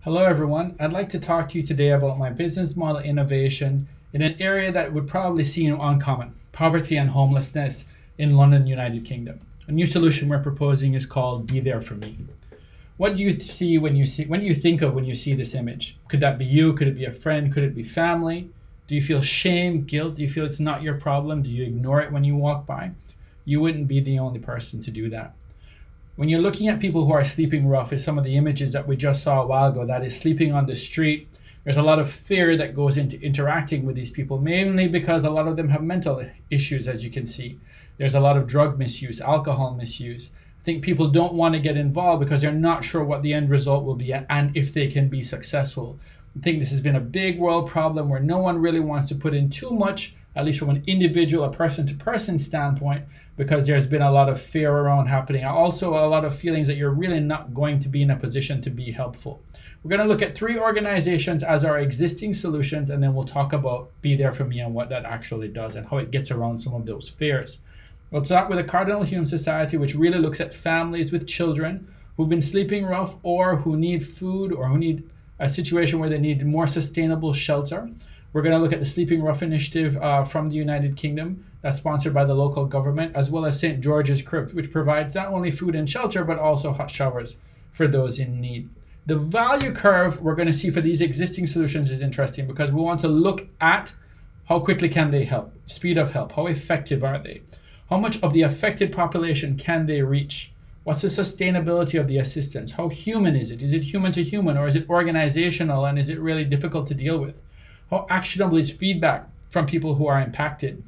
Hello, everyone. I'd like to talk to you today about my business model innovation in an area that would probably seem uncommon: poverty and homelessness in London, United Kingdom. A new solution we're proposing is called Be There For Me. What do you see when you think of when you see this image? Could that be you? Could it be a friend? Could it be family? Do you feel shame, guilt? Do you feel it's not your problem? Do you ignore it when you walk by? You wouldn't be the only person to do that. When you're looking at people who are sleeping rough, is some of the images that we just saw a while ago, that is sleeping on the street. There's a lot of fear that goes into interacting with these people, mainly because a lot of them have mental issues, as you can see. There's a lot of drug misuse, alcohol misuse. I think people don't want to get involved because they're not sure what the end result will be and if they can be successful. I think this has been a big world problem where no one really wants to put in too much, at least from an individual, a person to person standpoint, because there's been a lot of fear around happening. Also, a lot of feelings that you're really not going to be in a position to be helpful. We're going to look at three organizations as our existing solutions, and then we'll talk about Be There For Me and what that actually does and how it gets around some of those fears. We'll start with the Cardinal Hume Society, which really looks at families with children who've been sleeping rough or who need food or who need a situation where they need more sustainable shelter. We're going to look at the Sleeping Rough initiative from the United Kingdom that's sponsored by the local government, as well as St. George's Crypt, which provides not only food and shelter, but also hot showers for those in need. The value curve we're going to see for these existing solutions is interesting because we want to look at how quickly can they help, speed of help, how effective are they, how much of the affected population can they reach, what's the sustainability of the assistance, how human is it human to human, or is it organizational and is it really difficult to deal with? How actionable is feedback from people who are impacted?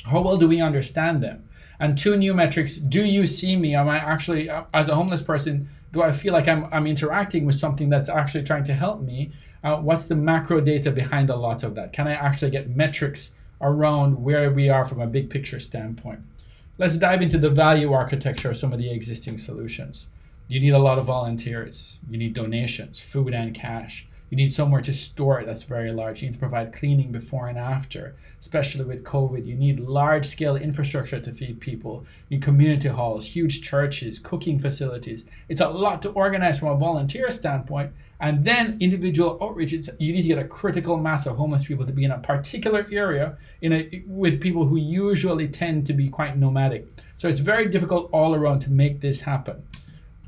How well do we understand them? And two new metrics: do you see me? Am I actually, as a homeless person, do I feel like I'm interacting with something that's actually trying to help me? What's the macro data behind a lot of that? Can I actually get metrics around where we are from a big picture standpoint? Let's dive into the value architecture of some of the existing solutions. You need a lot of volunteers. You need donations, food and cash. You need somewhere to store it that's very large. You need to provide cleaning before and after, especially with COVID. You need large-scale infrastructure to feed people. You need community halls, huge churches, cooking facilities. It's a lot to organize from a volunteer standpoint. And then individual outreach, you need to get a critical mass of homeless people to be in a particular area with people who usually tend to be quite nomadic. So it's very difficult all around to make this happen.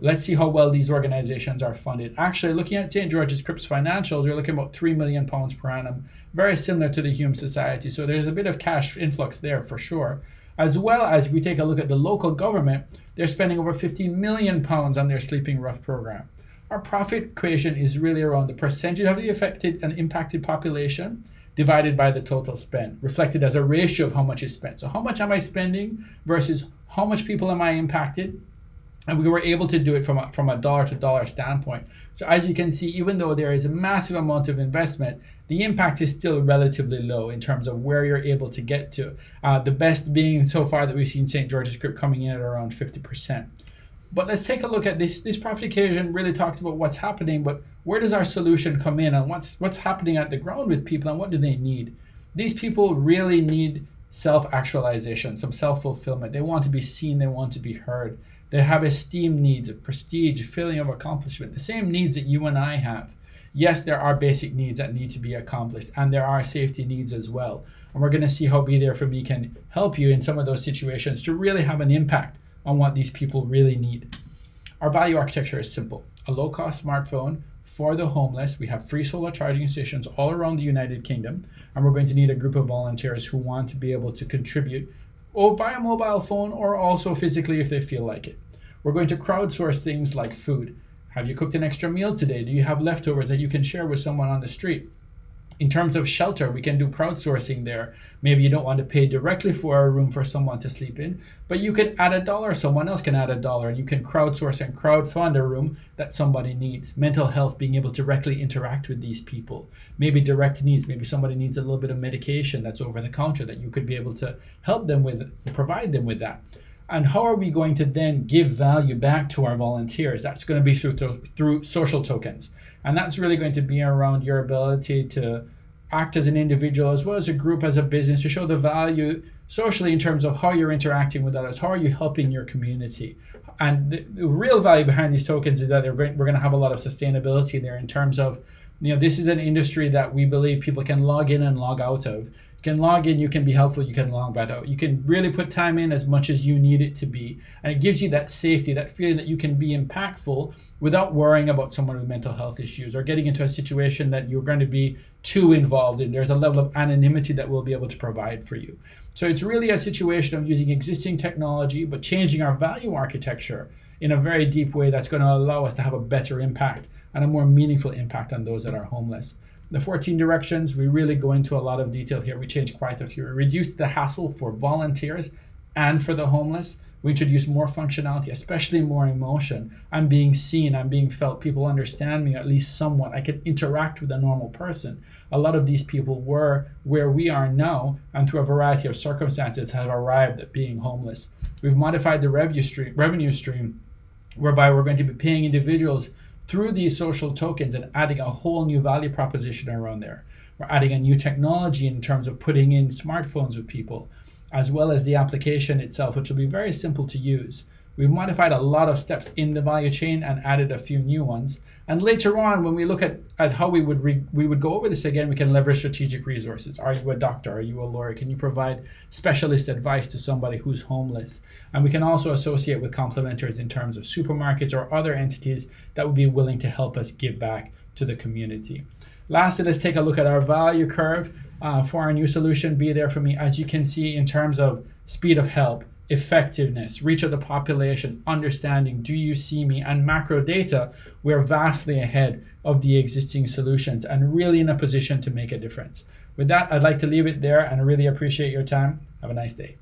Let's see how well these organizations are funded. Actually, looking at St. George's Crypt's financials, you're looking at about £3 million per annum, very similar to the Hume Society. So there's a bit of cash influx there for sure. As well as if we take a look at the local government, they're spending over £15 million on their Sleeping Rough program. Our profit equation is really around the percentage of the affected and impacted population divided by the total spend, reflected as a ratio of how much is spent. So how much am I spending versus how much people am I impacted? And we were able to do it from a dollar to dollar standpoint. So as you can see, even though there is a massive amount of investment, the impact is still relatively low in terms of where you're able to get to. The best being so far that we've seen St. George's Crypt coming in at around 50%. But let's take a look at this. This profit equation really talks about what's happening, but where does our solution come in and what's happening at the ground with people and what do they need? These people really need self-actualization, some self-fulfillment. They want to be seen, they want to be heard. They have esteem needs of prestige, feeling of accomplishment, the same needs that you and I have. Yes, there are basic needs that need to be accomplished, and there are safety needs as well. And we're going to see how Be There For Me can help you in some of those situations to really have an impact on what these people really need. Our value architecture is simple: a low-cost smartphone for the homeless. We have free solar charging stations all around the United Kingdom, and we're going to need a group of volunteers who want to be able to contribute or via mobile phone or also physically if they feel like it. We're going to crowdsource things like food. Have you cooked an extra meal today? Do you have leftovers that you can share with someone on the street? In terms of shelter, we can do crowdsourcing there. Maybe you don't want to pay directly for a room for someone to sleep in, but you could add $1, someone else can add $1, and you can crowdsource and crowdfund a room that somebody needs. Mental health, being able to directly interact with these people. Maybe direct needs, maybe somebody needs a little bit of medication that's over the counter that you could be able to help them with, provide them with that. And how are we going to then give value back to our volunteers? That's going to be through social tokens. And that's really going to be around your ability to act as an individual as well as a group, as a business, to show the value socially in terms of how you're interacting with others. How are you helping your community? And the real value behind these tokens is that we're going to have a lot of sustainability there in terms of, this is an industry that we believe people can log in and log out of. You can log in, you can be helpful, you can log back out. You can really put time in as much as you need it to be. And it gives you that safety, that feeling that you can be impactful without worrying about someone with mental health issues or getting into a situation that you're going to be too involved in. There's a level of anonymity that we'll be able to provide for you. So it's really a situation of using existing technology, but changing our value architecture in a very deep way that's going to allow us to have a better impact and a more meaningful impact on those that are homeless. The 14 directions, we really go into a lot of detail here. We changed quite a few. We reduced the hassle for volunteers and for the homeless. We introduced more functionality, especially more emotion. I'm being seen, I'm being felt. People understand me at least somewhat. I can interact with a normal person. A lot of these people were where we are now, and through a variety of circumstances have arrived at being homeless. We've modified the revenue stream, whereby we're going to be paying individuals through these social tokens and adding a whole new value proposition around there. We're adding a new technology in terms of putting in smartphones with people, as well as the application itself, which will be very simple to use. We've modified a lot of steps in the value chain and added a few new ones. And later on, when we look at how we would go over this again, we can leverage strategic resources. Are you a doctor? Are you a lawyer? Can you provide specialist advice to somebody who's homeless? And we can also associate with complementers in terms of supermarkets or other entities that would be willing to help us give back to the community. Lastly, let's take a look at our value curve for our new solution. Be there for me. As you can see, in terms of speed of help, effectiveness, reach of the population, understanding, do you see me, and macro data, we're vastly ahead of the existing solutions and really in a position to make a difference. With that, I'd like to leave it there and I really appreciate your time. Have a nice day.